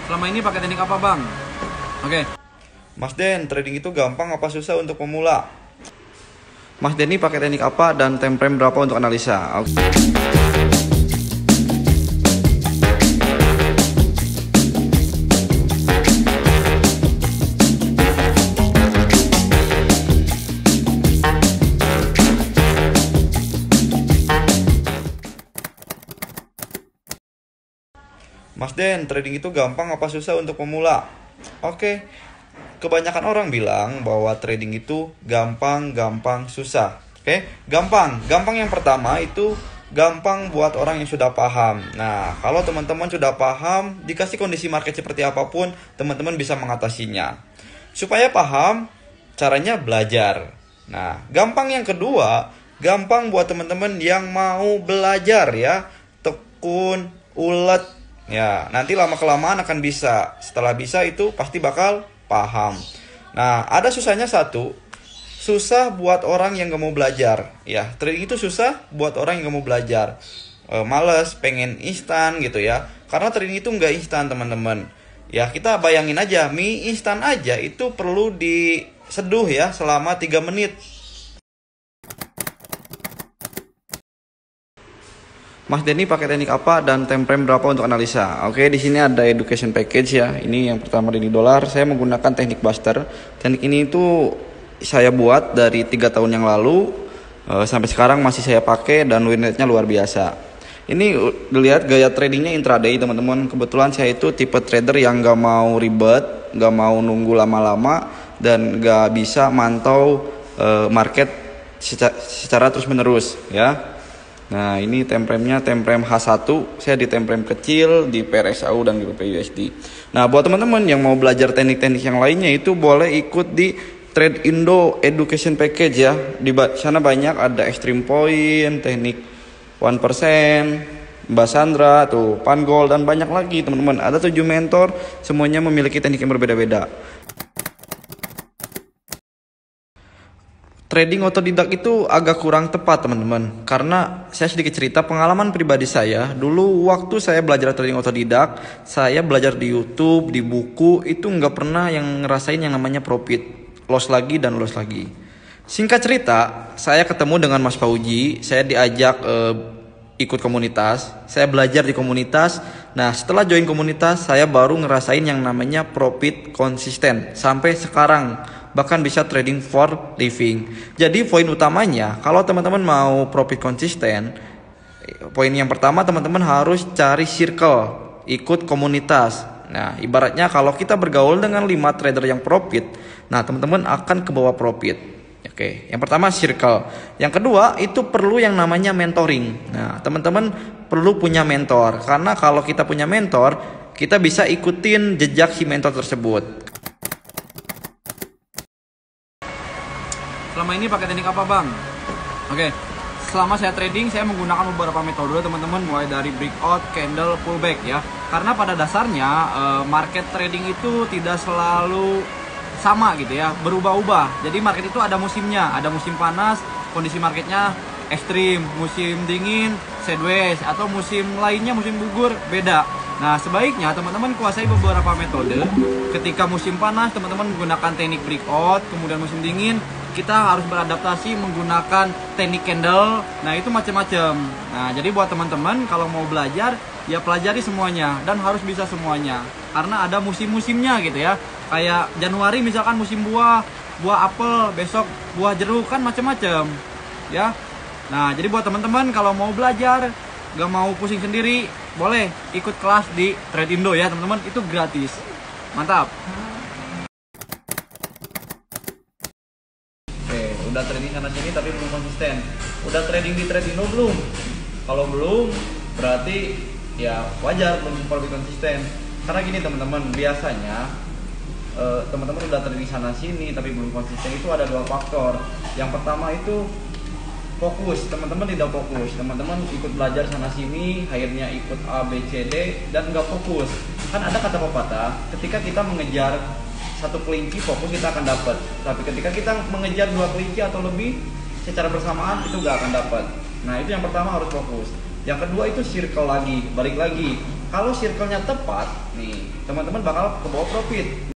Selama ini pakai teknik apa, Bang? Oke. Mas Den, trading itu gampang apa susah untuk pemula? Mas Denny pakai teknik apa dan time frame berapa untuk analisa? Mas Den, trading itu gampang apa susah untuk pemula? Oke, kebanyakan orang bilang bahwa trading itu gampang, susah. Oke, gampang. Gampang yang pertama itu gampang buat orang yang sudah paham. Nah, kalau teman-teman sudah paham, dikasih kondisi market seperti apapun, teman-teman bisa mengatasinya. Supaya paham, caranya belajar. Nah, gampang yang kedua, gampang buat teman-teman yang mau belajar ya. Tekun, ulet, ya, nanti lama-kelamaan akan bisa. Setelah bisa itu pasti bakal paham. Nah, ada susahnya satu. Susah buat orang yang gak mau belajar. Ya, trading itu susah buat orang yang gak mau belajar. Males, pengen instan gitu ya. Karena trading itu gak instan, teman-teman. Ya, kita bayangin aja, mie instan aja itu perlu diseduh ya selama 3 menit. Mas Denny pakai teknik apa dan time frame berapa untuk analisa? Oke, di sini ada education package ya. Ini yang pertama di dolar. Saya menggunakan teknik Buster. Teknik ini itu saya buat dari 3 tahun yang lalu sampai sekarang masih saya pakai dan win rate-nya luar biasa. Ini dilihat gaya tradingnya intraday, teman-teman. Kebetulan saya itu tipe trader yang gak mau ribet, gak mau nunggu lama-lama, dan gak bisa mantau market secara terus-menerus ya. Nah, ini time frame-nya time frame H1. Saya di time frame kecil, di PRSAU dan di PUSD. Nah, buat teman-teman yang mau belajar teknik-teknik yang lainnya itu boleh ikut di Trade Indo Education Package ya. Di sana banyak ada extreme point, teknik 1%, Mbak Sandra, tuh, Pangol, dan banyak lagi teman-teman. Ada 7 mentor, semuanya memiliki teknik yang berbeda-beda. Trading otodidak itu agak kurang tepat, teman-teman, karena saya sedikit cerita pengalaman pribadi saya. Dulu waktu saya belajar trading otodidak, saya belajar di YouTube, di buku, itu nggak pernah yang ngerasain yang namanya profit, loss lagi dan loss lagi. Singkat cerita, saya ketemu dengan Mas Fauji, saya diajak ikut komunitas, saya belajar di komunitas. Nah, setelah join komunitas, saya baru ngerasain yang namanya profit konsisten sampai sekarang. Bahkan bisa trading for living. Jadi poin utamanya, kalau teman-teman mau profit konsisten, poin yang pertama teman-teman harus cari circle, ikut komunitas. Nah, ibaratnya kalau kita bergaul dengan 5 trader yang profit, nah teman-teman akan ke bawah profit. Oke, yang pertama circle. Yang kedua itu perlu yang namanya mentoring. Nah, teman-teman perlu punya mentor, karena kalau kita punya mentor, kita bisa ikutin jejak si mentor tersebut. Selama ini pakai teknik apa, Bang? Oke. Selama saya trading, saya menggunakan beberapa metode, teman-teman, mulai dari breakout, candle, pullback ya. Karena pada dasarnya market trading itu tidak selalu sama gitu ya, berubah-ubah. Jadi market itu ada musimnya, ada musim panas, kondisi marketnya ekstrim, musim dingin, sideways, atau musim lainnya, musim gugur, beda. Nah, sebaiknya teman-teman kuasai beberapa metode. Ketika musim panas, teman-teman menggunakan teknik breakout, kemudian musim dingin, kita harus beradaptasi menggunakan teknik candle. Nah, itu macam-macam. Nah, jadi buat teman-teman kalau mau belajar, ya pelajari semuanya dan harus bisa semuanya. Karena ada musim-musimnya gitu ya. Kayak Januari misalkan musim buah apel, besok buah jeruk, kan macam-macam. Ya. Nah, jadi buat teman-teman kalau mau belajar, gak mau pusing sendiri, boleh ikut kelas di Trade Indo ya, teman-teman. Itu gratis. Mantap. Udah trading sana sini tapi belum konsisten. Udah trading di Trade Indo belum? Kalau belum, berarti ya wajar belum profit konsisten. Karena gini teman-teman, biasanya teman-teman udah trading sana sini tapi belum konsisten, itu ada 2 faktor. Yang pertama itu fokus, teman-teman tidak fokus. Teman-teman ikut belajar sana sini, akhirnya ikut A, B, C, D, dan nggak fokus. Kan ada kata pepatah, ketika kita mengejar 1 kelinci fokus kita akan dapat. Tapi ketika kita mengejar 2 kelinci atau lebih secara bersamaan itu nggak akan dapat. Nah, itu yang pertama, harus fokus. Yang kedua itu circle lagi, balik lagi. kalau circle-nya tepat, nih teman-teman bakal ke bawah profit.